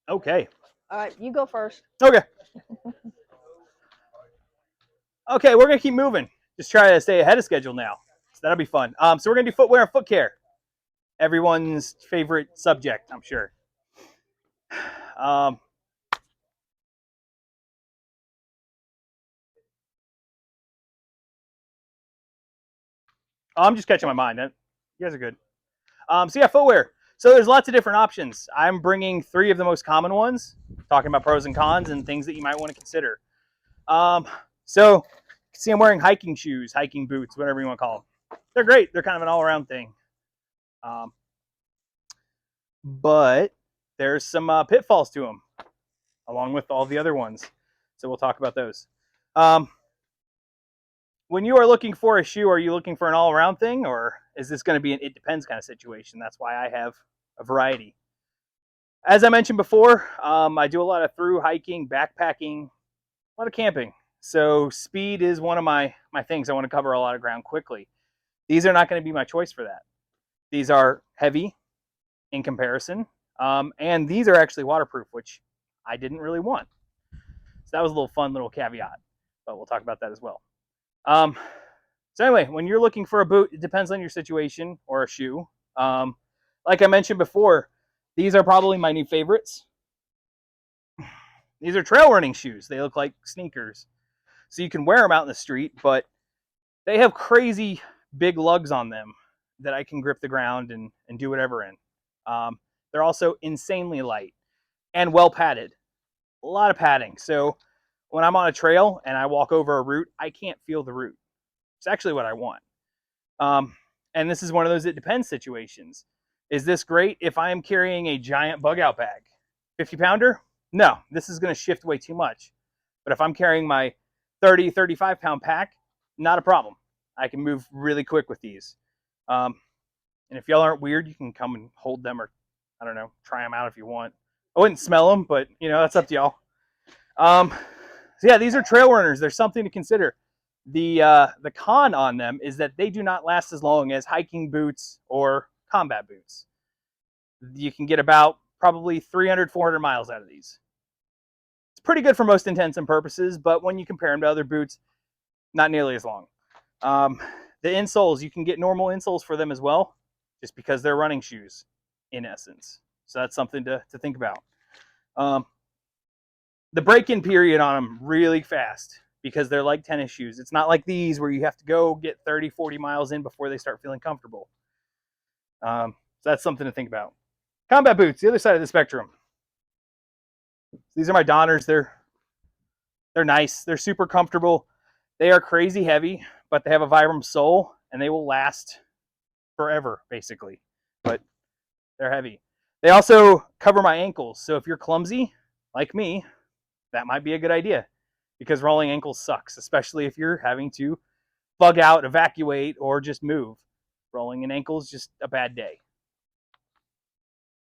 Okay. All right, you go first. Okay. Okay, we're gonna keep moving. Just try to stay ahead of schedule now. So that'll be fun. So we're gonna do footwear and foot care. Everyone's favorite subject, I'm sure. Um, I'm just catching my mind. You guys are good. So yeah, footwear. So there's lots of different options. I'm bringing 3 of the most common ones, talking about pros and cons and things that you might want to consider. So you can see I'm wearing hiking shoes, hiking boots, whatever you want to call them. They're great. They're kind of an all-around thing. Um, but there's some pitfalls to them, along with all the other ones. So we'll talk about those. Um, when you are looking for a shoe, are you looking for an all-around thing, or is this going to be an it depends kind of situation? That's why I have a variety. As I mentioned before, I do a lot of through hiking, backpacking, a lot of camping. So speed is one of my things. I want to cover a lot of ground quickly. These are not going to be my choice for that. These are heavy in comparison, and these are actually waterproof, which I didn't really want. So that was a little fun little caveat, but we'll talk about that as well. Um, so anyway, when you're looking for a boot, it depends on your situation, or a shoe. Like I mentioned before, these are probably my new favorites. These are trail running shoes. They look like sneakers. So you can wear them out in the street, but they have crazy big lugs on them that I can grip the ground and do whatever in. They're also insanely light and well padded. A lot of padding. So when I'm on a trail and I walk over a route, I can't feel the route. It's actually what I want. And this is one of those it depends situations. Is this great if I am carrying a giant bug out bag? 50 pounder? No, this is going to shift way too much. But if I'm carrying my 30, 35 pound pack, not a problem. I can move really quick with these. And if y'all aren't weird, you can come and hold them, or I don't know, try them out if you want. I wouldn't smell them, but that's up to y'all. So yeah, these are trail runners. There's something to consider. The con on them is that they do not last as long as hiking boots or combat boots. You can get about probably 300, 400 miles out of these. It's pretty good for most intents and purposes, but when you compare them to other boots, not nearly as long. The insoles, you can get normal insoles for them as well, just because they're running shoes, in essence. So that's something to think about. The break-in period on them really fast because they're like tennis shoes. It's not like these where you have to go get 30, 40 miles in before they start feeling comfortable. So that's something to think about. Combat boots, the other side of the spectrum. These are my Donners. They're nice. They're super comfortable. They are crazy heavy, but they have a Vibram sole, and they will last forever, basically. But they're heavy. They also cover my ankles. So if you're clumsy, like me, that might be a good idea, because rolling ankles sucks, especially if you're having to bug out, evacuate, or just move. Rolling an ankle is just a bad day.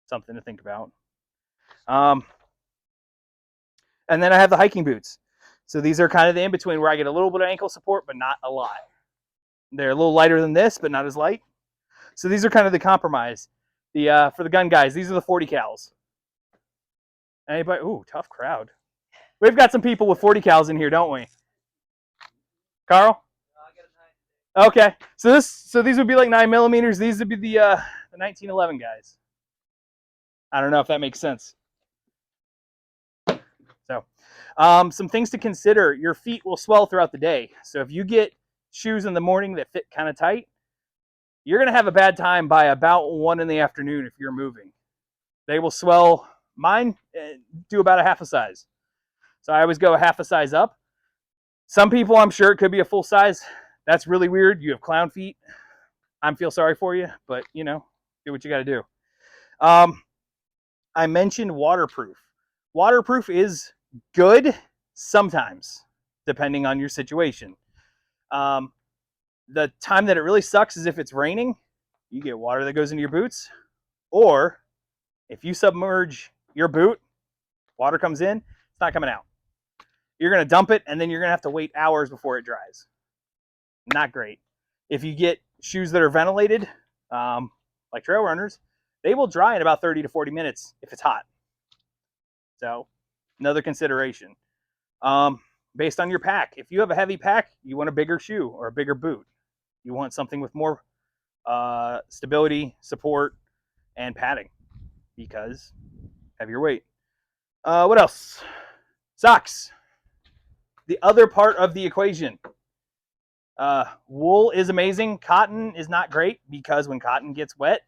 Something to think about. And then I have the hiking boots. So these are kind of the in-between where I get a little bit of ankle support, but not a lot. They're a little lighter than this, but not as light. So these are kind of the compromise. For the gun guys, these are the 40 cals. Anybody? Ooh, tough crowd. We've got some people with 40 cals in here, don't we? Carl? Okay. So these would be like 9mm. These would be the 1911 guys. I don't know if that makes sense. So, some things to consider. Your feet will swell throughout the day. So if you get shoes in the morning that fit kind of tight, you're going to have a bad time by about 1 in the afternoon if you're moving. They will swell. Mine do about a half a size. So I always go a half a size up. Some people, I'm sure it could be a full size. That's really weird. You have clown feet. I feel sorry for you, but do what you got to do. I mentioned waterproof. Waterproof is good sometimes, depending on your situation. The time that it really sucks is if it's raining, you get water that goes into your boots, or if you submerge your boot, water comes in, it's not coming out. You're going to dump it, and then you're going to have to wait hours before it dries. Not great. If you get shoes that are ventilated, like trail runners, they will dry in about 30 to 40 minutes if it's hot. So another consideration. Based on your pack, if you have a heavy pack, you want a bigger shoe or a bigger boot. You want something with more stability, support, and padding because heavier weight. What else? Socks. The other part of the equation. Wool is amazing. Cotton is not great because when cotton gets wet,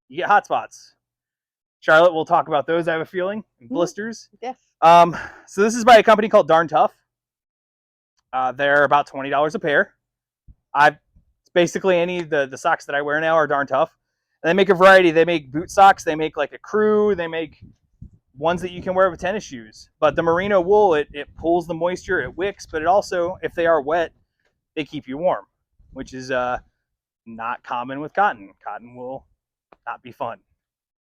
you get hot spots. Charlotte will talk about those, I have a feeling. Blisters. Yes. So this is by a company called Darn Tough. They're about $20 a pair. Basically any of the socks that I wear now are Darn Tough. And they make a variety. They make boot socks. They make like a crew. They make ones that you can wear with tennis shoes. But the merino wool, it pulls the moisture, it wicks, but it also, if they are wet, they keep you warm, which is not common with cotton. Cotton will not be fun.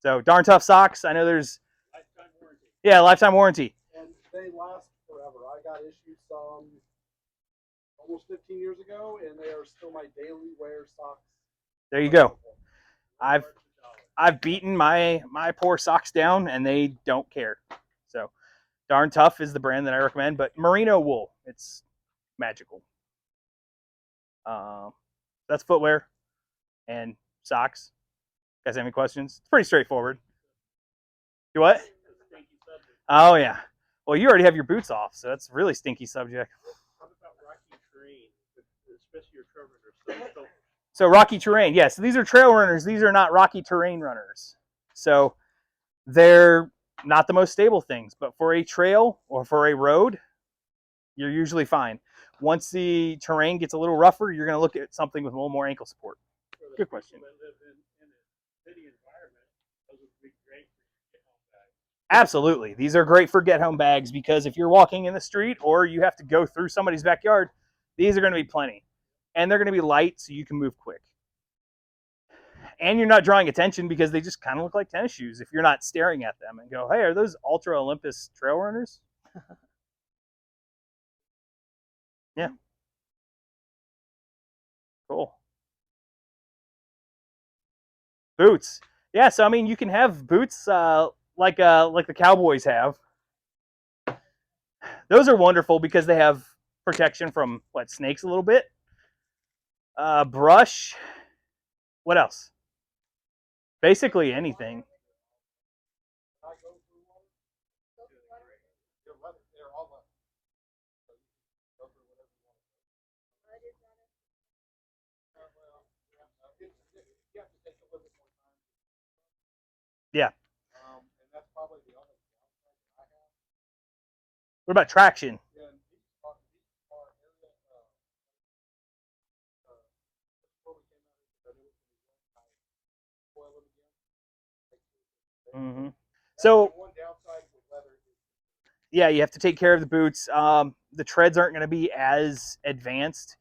So Darn Tough socks. I know there's lifetime warranty. Yeah, lifetime warranty. And they last forever. I got issued some almost 15 years ago, and they are still my daily wear socks. There you go. I've beaten my poor socks down, and they don't care. So Darn Tough is the brand that I recommend, but merino wool, it's magical. That's footwear and socks. You guys have any questions? It's pretty straightforward. You what? Oh yeah. Well, you already have your boots off, so that's a really stinky subject. How about rocky terrain, especially your trail runners? So rocky terrain, yes. Yeah, so these are trail runners. These are not rocky terrain runners. So they're not the most stable things, but for a trail or for a road, you're usually fine. Once the terrain gets a little rougher, you're going to look at something with a little more ankle support. Good question. Absolutely. These are great for get-home bags because if you're walking in the street or you have to go through somebody's backyard, these are going to be plenty. And they're going to be light so you can move quick. And you're not drawing attention because they just kind of look like tennis shoes if you're not staring at them and go, hey, are those Ultra Olympus trail runners? Yeah. Cool. Boots. Yeah, so I mean, you can have boots like the Cowboys have. Those are wonderful because they have protection from snakes a little bit. Brush. What else? Basically anything. Yeah. And that's probably the only downside that I have. What about traction? Mm-hmm. So yeah, you have to take care of the boots. The treads aren't going to be as advanced,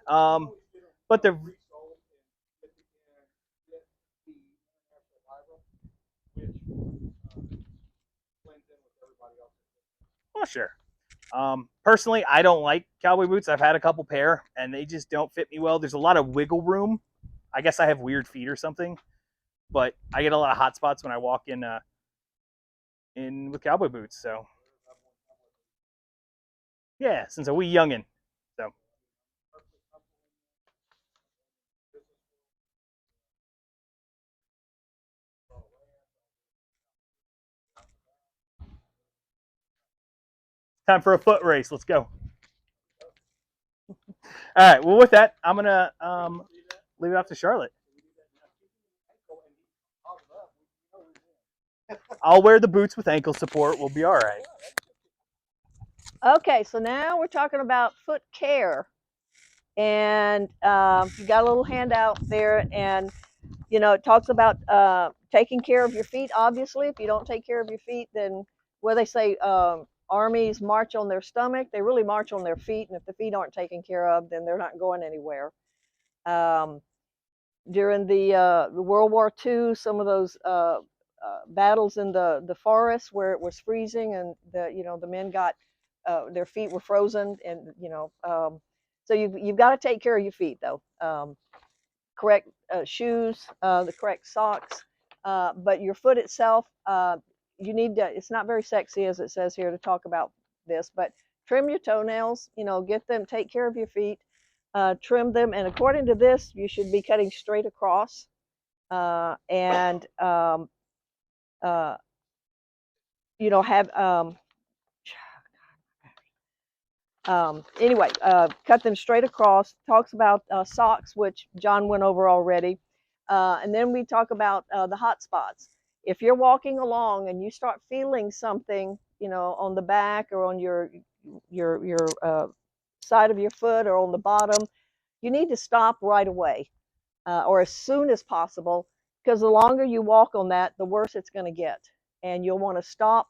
but they're well, sure. Personally, I don't like cowboy boots. I've had a couple pair, and they just don't fit me well. There's a lot of wiggle room. I guess I have weird feet or something, but I get a lot of hot spots when I walk in with cowboy boots. So yeah, since a wee youngin. So time for a foot race. Let's go. All right. Well, with that, I'm gonna leave it off to Charlotte. I'll wear the boots with ankle support. We'll be all right. Okay, so now we're talking about foot care, and you got a little handout there, and it talks about taking care of your feet. Obviously, if you don't take care of your feet, then where they say armies march on their stomach, they really march on their feet, and if the feet aren't taken care of, then they're not going anywhere. During the World War II, some of those battles in the forest where it was freezing, and the men got their feet were frozen, and so you've got to take care of your feet though. Correct shoes, the correct socks, but your foot itself, you need to, it's not very sexy as it says here to talk about this, but trim your toenails, you know, get them, take care of your feet, trim them. And according to this, you should be cutting straight across. And uh, you know, have anyway, cut them straight across. Talks about socks, which John went over already. And then we talk about the hot spots. If you're walking along and you start feeling something, you know, on the back or on your side of your foot or on the bottom, you need to stop right away or as soon as possible, because the longer you walk on that, the worse it's going to get. And you'll want to stop,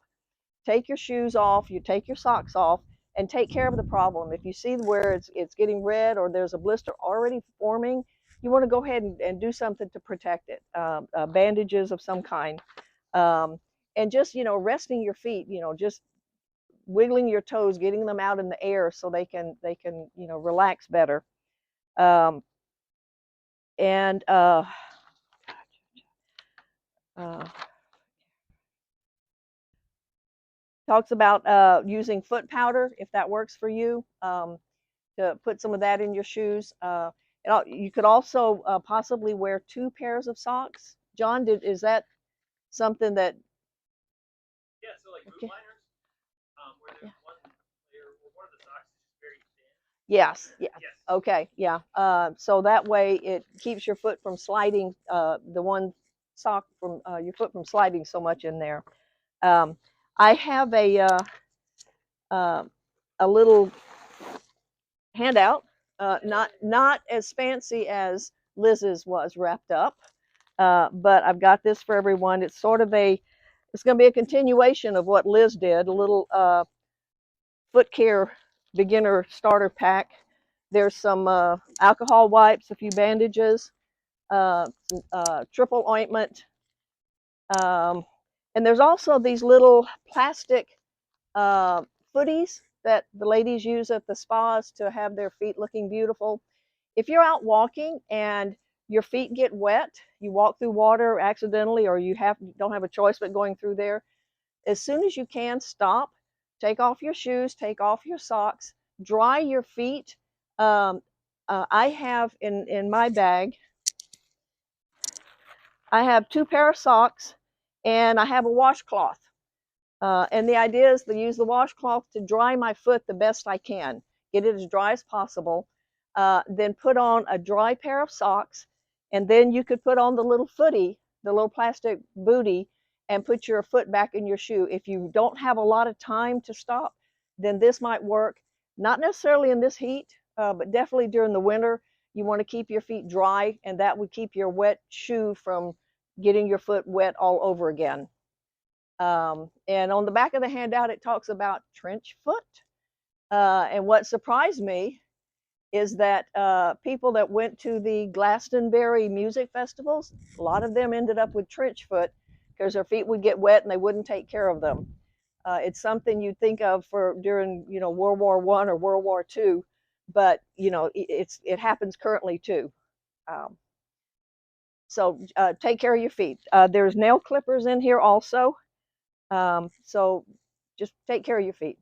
take your shoes off, you take your socks off, and take care of the problem. If you see where it's getting red or there's a blister already forming, you want to go ahead and do something to protect it. Bandages of some kind, and just, you know, resting your feet. You know, just wiggling your toes, getting them out in the air so they can you know, relax better. Um, and talks about using foot powder if that works for you. To put some of that in your shoes. You could also possibly wear 2 pairs of socks. John, is that something that? Yeah, so like boot liners, where there's one layer, well, one of the socks is just very thin. Yes. Yeah. Yes. Okay. Yeah. So that way it keeps your foot from sliding. The one sock from your foot from sliding so much in there. I have a little handout, not as fancy as Liz's was wrapped up, but I've got this for everyone. It's sort of it's going to be a continuation of what Liz did, a little foot care beginner starter pack. There's some alcohol wipes, a few bandages, triple ointment, and there's also these little plastic uh, footies that the ladies use at the spas to have their feet looking beautiful. If you're out walking and your feet get wet, you walk through water accidentally, or you don't have a choice but going through there, as soon as you can, stop, take off your shoes, take off your socks, dry your feet. I have in my bag, I have 2 pair of socks and I have a washcloth. And the idea is to use the washcloth to dry my foot the best I can, get it as dry as possible, then put on a dry pair of socks, and then you could put on the little footie, the little plastic bootie, and put your foot back in your shoe. If you don't have a lot of time to stop, then this might work. Not necessarily in this heat, but definitely during the winter. You want to keep your feet dry, and that would keep your wet shoe from getting your foot wet all over again. And on the back of the handout, it talks about trench foot. And what surprised me is that people that went to the Glastonbury music festivals, a lot of them ended up with trench foot because their feet would get wet and they wouldn't take care of them. It's something you'd think of for during, you know, World War I or World War II, but you know, it happens currently too. So take care of your feet. There's nail clippers in here also. So just take care of your feet.